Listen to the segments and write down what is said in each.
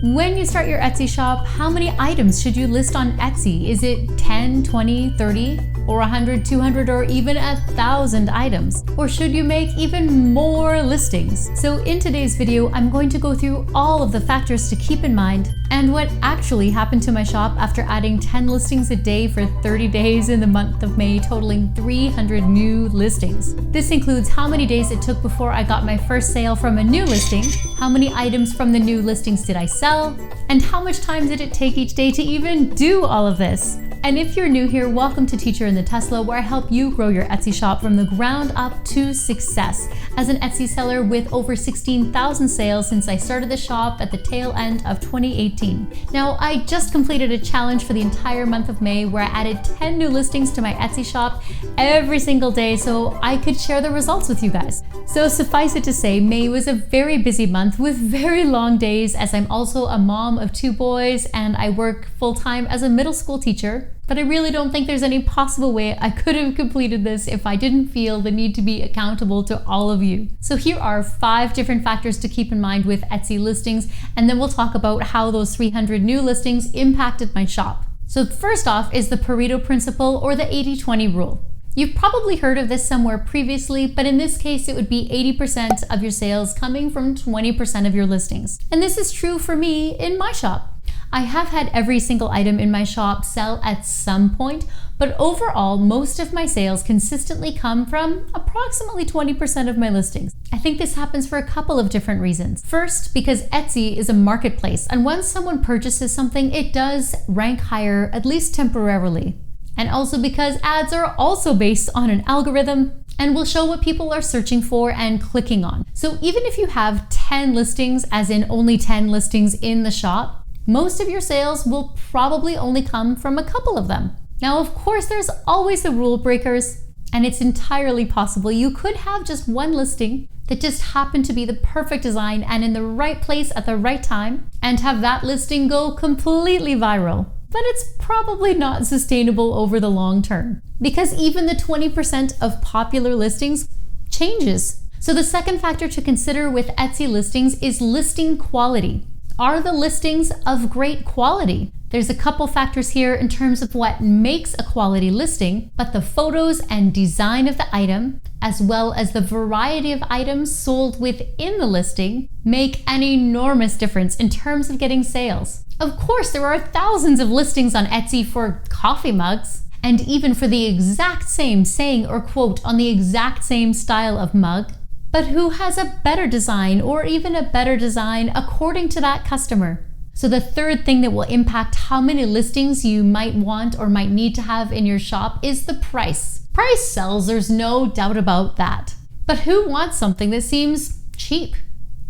When you start your Etsy shop, how many items should you list on Etsy? Is it 10, 20, 30, or 100, 200, or even 1,000 items? Or should you make even more listings? So in today's video, I'm going to go through all of the factors to keep in mind and what actually happened to my shop after adding 10 listings a day for 30 days in the month of May, totaling 300 new listings. This includes how many days it took before I got my first sale from a new listing, how many items from the new listings did I sell, and how much time did it take each day to even do all of this. And if you're new here, welcome to Teacher in the Tesla, where I help you grow your Etsy shop from the ground up to success. As an Etsy seller with over 16,000 sales since I started the shop at the tail end of 2018. Now, I just completed a challenge for the entire month of May where I added 10 new listings to my Etsy shop every single day so I could share the results with you guys. So suffice it to say, May was a very busy month with very long days, as I'm also a mom of 2 boys and I work full-time as a middle school teacher. But I really don't think there's any possible way I could have completed this if I didn't feel the need to be accountable to all of you. So here are 5 different factors to keep in mind with Etsy listings, and then we'll talk about how those 300 new listings impacted my shop. So first off is the Pareto principle, or the 80-20 rule. You've probably heard of this somewhere previously, but in this case, it would be 80% of your sales coming from 20% of your listings. And this is true for me in my shop. I have had every single item in my shop sell at some point, but overall, most of my sales consistently come from approximately 20% of my listings. I think this happens for a couple of different reasons. First, because Etsy is a marketplace, and once someone purchases something, it does rank higher, at least temporarily. And also because ads are also based on an algorithm and will show what people are searching for and clicking on. So even if you have 10 listings, as in only 10 listings in the shop, most of your sales will probably only come from a couple of them. Now, of course, there's always the rule breakers, and it's entirely possible you could have just one listing that just happened to be the perfect design and in the right place at the right time, and have that listing go completely viral. But it's probably not sustainable over the long term, because even the 20% of popular listings changes. So the second factor to consider with Etsy listings is listing quality. Are the listings of great quality? There's a couple factors here in terms of what makes a quality listing, but the photos and design of the item, as well as the variety of items sold within the listing, make an enormous difference in terms of getting sales. Of course, there are thousands of listings on Etsy for coffee mugs, and even for the exact same saying or quote on the exact same style of mug. But who has a better design, or even a better design according to that customer? So the third thing that will impact how many listings you might want or might need to have in your shop is the price. Price sells, there's no doubt about that. But who wants something that seems cheap?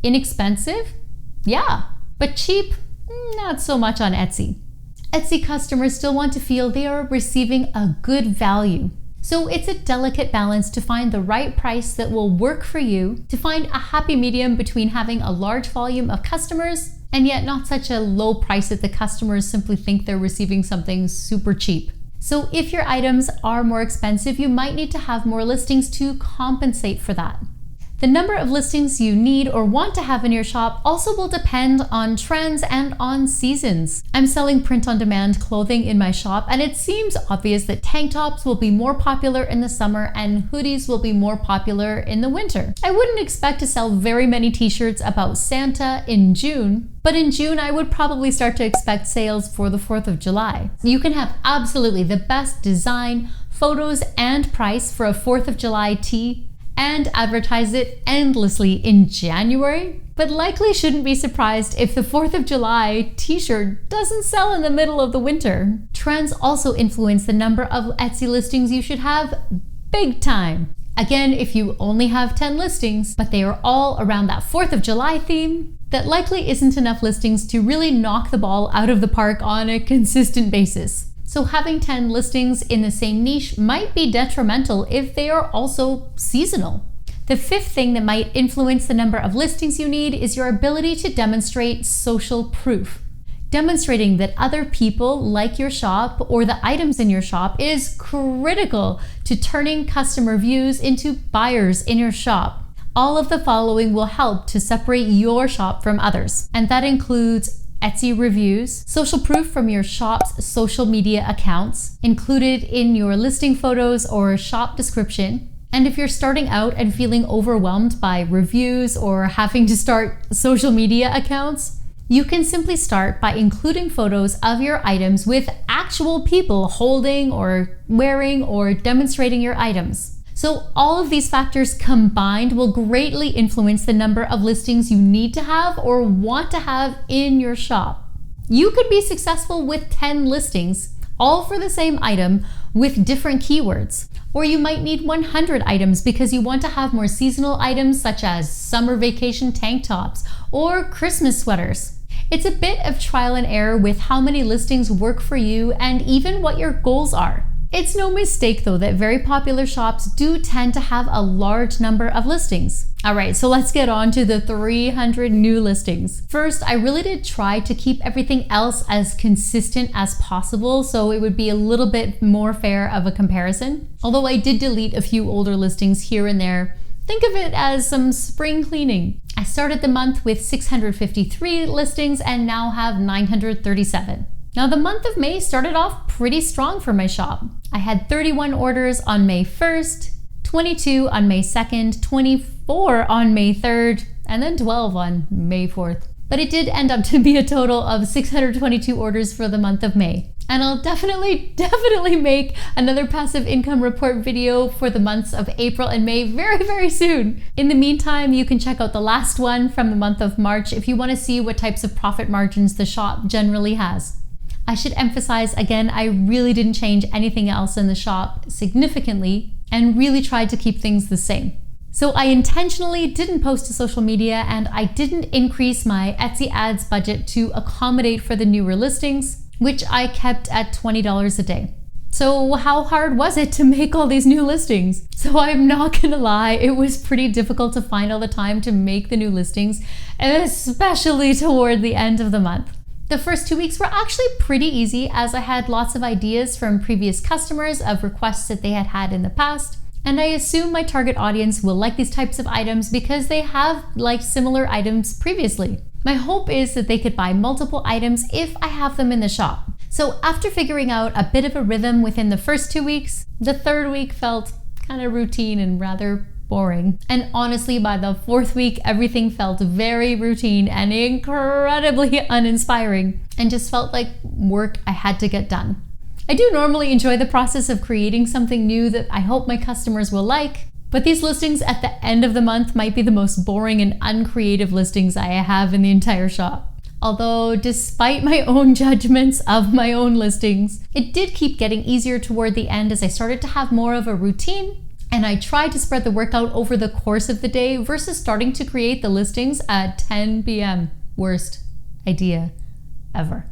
Inexpensive? Yeah, but cheap? Not so much on Etsy. Etsy customers still want to feel they are receiving a good value. So it's a delicate balance to find the right price that will work for you, to find a happy medium between having a large volume of customers and yet not such a low price that the customers simply think they're receiving something super cheap. So if your items are more expensive, you might need to have more listings to compensate for that. The number of listings you need or want to have in your shop also will depend on trends and on seasons. I'm selling print-on-demand clothing in my shop, and it seems obvious that tank tops will be more popular in the summer and hoodies will be more popular in the winter. I wouldn't expect to sell very many t-shirts about Santa in June, but in June I would probably start to expect sales for the 4th of July. You can have absolutely the best design, photos, and price for a 4th of July tee and advertise it endlessly in January, but likely shouldn't be surprised if the 4th of July t-shirt doesn't sell in the middle of the winter. Trends also influence the number of Etsy listings you should have big time. Again, if you only have 10 listings, but they are all around that 4th of July theme, that likely isn't enough listings to really knock the ball out of the park on a consistent basis. So having 10 listings in the same niche might be detrimental if they are also seasonal. The fifth thing that might influence the number of listings you need is your ability to demonstrate social proof. Demonstrating that other people like your shop or the items in your shop is critical to turning customer views into buyers in your shop. All of the following will help to separate your shop from others, and that includes Etsy reviews, social proof from your shop's social media accounts, included in your listing photos or shop description. And if you're starting out and feeling overwhelmed by reviews or having to start social media accounts, you can simply start by including photos of your items with actual people holding or wearing or demonstrating your items. So all of these factors combined will greatly influence the number of listings you need to have or want to have in your shop. You could be successful with 10 listings, all for the same item with different keywords. Or you might need 100 items because you want to have more seasonal items such as summer vacation tank tops or Christmas sweaters. It's a bit of trial and error with how many listings work for you and even what your goals are. It's no mistake though that very popular shops do tend to have a large number of listings. All right, so let's get on to the 300 new listings. First, I really did try to keep everything else as consistent as possible so it would be a little bit more fair of a comparison. Although I did delete a few older listings here and there. Think of it as some spring cleaning. I started the month with 653 listings and now have 937. Now the month of May started off pretty strong for my shop. I had 31 orders on May 1st, 22 on May 2nd, 24 on May 3rd, and then 12 on May 4th. But it did end up to be a total of 622 orders for the month of May. And I'll definitely make another passive income report video for the months of April and May very soon. In the meantime, you can check out the last one from the month of March if you want to see what types of profit margins the shop generally has. I should emphasize again, I really didn't change anything else in the shop significantly and really tried to keep things the same. So I intentionally didn't post to social media and I didn't increase my Etsy ads budget to accommodate for the newer listings, which I kept at $20 a day. So how hard was it to make all these new listings? So I'm not gonna lie, it was pretty difficult to find all the time to make the new listings, especially toward the end of the month. The first 2 weeks were actually pretty easy as I had lots of ideas from previous customers of requests that they had had in the past. And I assume my target audience will like these types of items because they have liked similar items previously. My hope is that they could buy multiple items if I have them in the shop. So after figuring out a bit of a rhythm within the first 2 weeks, the third week felt kind of routine and rather boring. And honestly, by the fourth week, everything felt very routine and incredibly uninspiring and just felt like work I had to get done. I do normally enjoy the process of creating something new that I hope my customers will like, but these listings at the end of the month might be the most boring and uncreative listings I have in the entire shop. Although, despite my own judgments of my own listings, it did keep getting easier toward the end as I started to have more of a routine and I tried to spread the work out over the course of the day versus starting to create the listings at 10 p.m. Worst idea ever.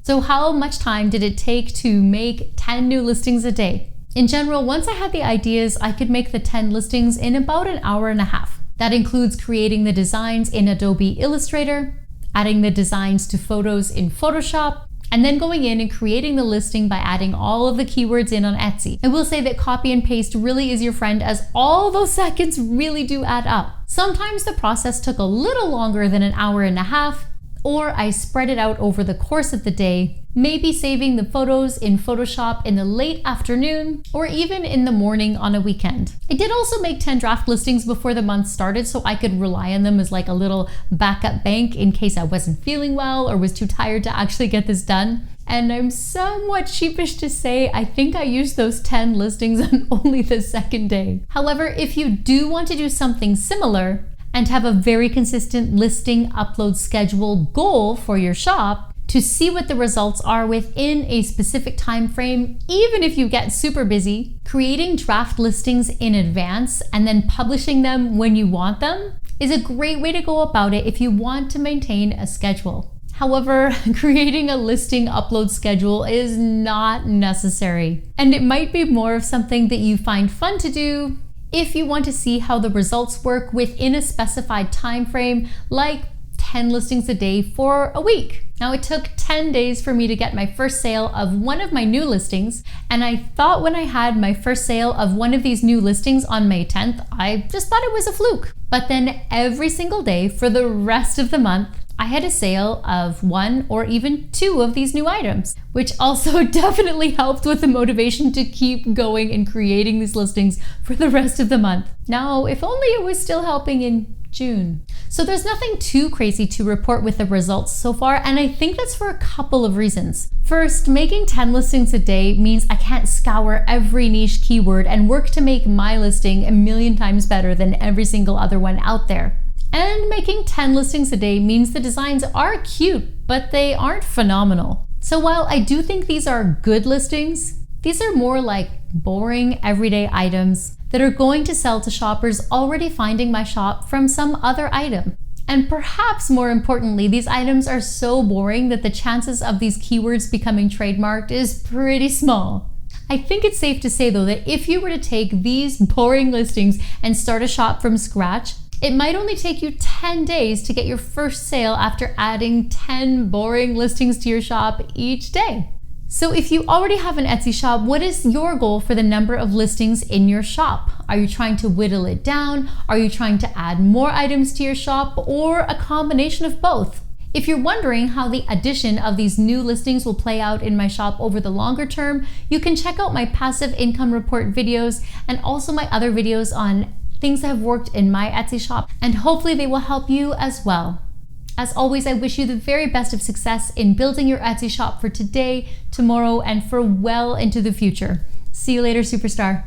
So how much time did it take to make 10 new listings a day? In general, once I had the ideas, I could make the 10 listings in about an hour and a half. That includes creating the designs in Adobe Illustrator, adding the designs to photos in Photoshop, and then going in and creating the listing by adding all of the keywords in on Etsy. I will say that copy and paste really is your friend as all those seconds really do add up. Sometimes the process took a little longer than an hour and a half, or I spread it out over the course of the day, maybe saving the photos in Photoshop in the late afternoon or even in the morning on a weekend. I did also make 10 draft listings before the month started so I could rely on them as like a little backup bank in case I wasn't feeling well or was too tired to actually get this done. And I'm somewhat sheepish to say I think I used those 10 listings on only the second day. However, if you do want to do something similar, and have a very consistent listing upload schedule goal for your shop to see what the results are within a specific time frame, even if you get super busy, creating draft listings in advance and then publishing them when you want them is a great way to go about it if you want to maintain a schedule. However, creating a listing upload schedule is not necessary, and it might be more of something that you find fun to do if you want to see how the results work within a specified time frame, like 10 listings a day for a week. Now, it took 10 days for me to get my first sale of one of my new listings, and I thought when I had my first sale of one of these new listings on May 10th, I just thought it was a fluke. But then every single day for the rest of the month, I had a sale of 1 or even 2 of these new items, which also definitely helped with the motivation to keep going and creating these listings for the rest of the month. Now, if only it was still helping in June. So there's nothing too crazy to report with the results so far, and I think that's for a couple of reasons. First, making 10 listings a day means I can't scour every niche keyword and work to make my listing a million times better than every single other one out there. And making 10 listings a day means the designs are cute, but they aren't phenomenal. So while I do think these are good listings, these are more like boring everyday items that are going to sell to shoppers already finding my shop from some other item. And perhaps more importantly, these items are so boring that the chances of these keywords becoming trademarked is pretty small. I think it's safe to say though that if you were to take these boring listings and start a shop from scratch, it might only take you 10 days to get your first sale after adding 10 boring listings to your shop each day. So if you already have an Etsy shop, what is your goal for the number of listings in your shop? Are you trying to whittle it down? Are you trying to add more items to your shop, or a combination of both? If you're wondering how the addition of these new listings will play out in my shop over the longer term, you can check out my passive income report videos and also my other videos on things that have worked in my Etsy shop, and hopefully they will help you as well. As always, I wish you the very best of success in building your Etsy shop for today, tomorrow, and for well into the future. See you later, superstar.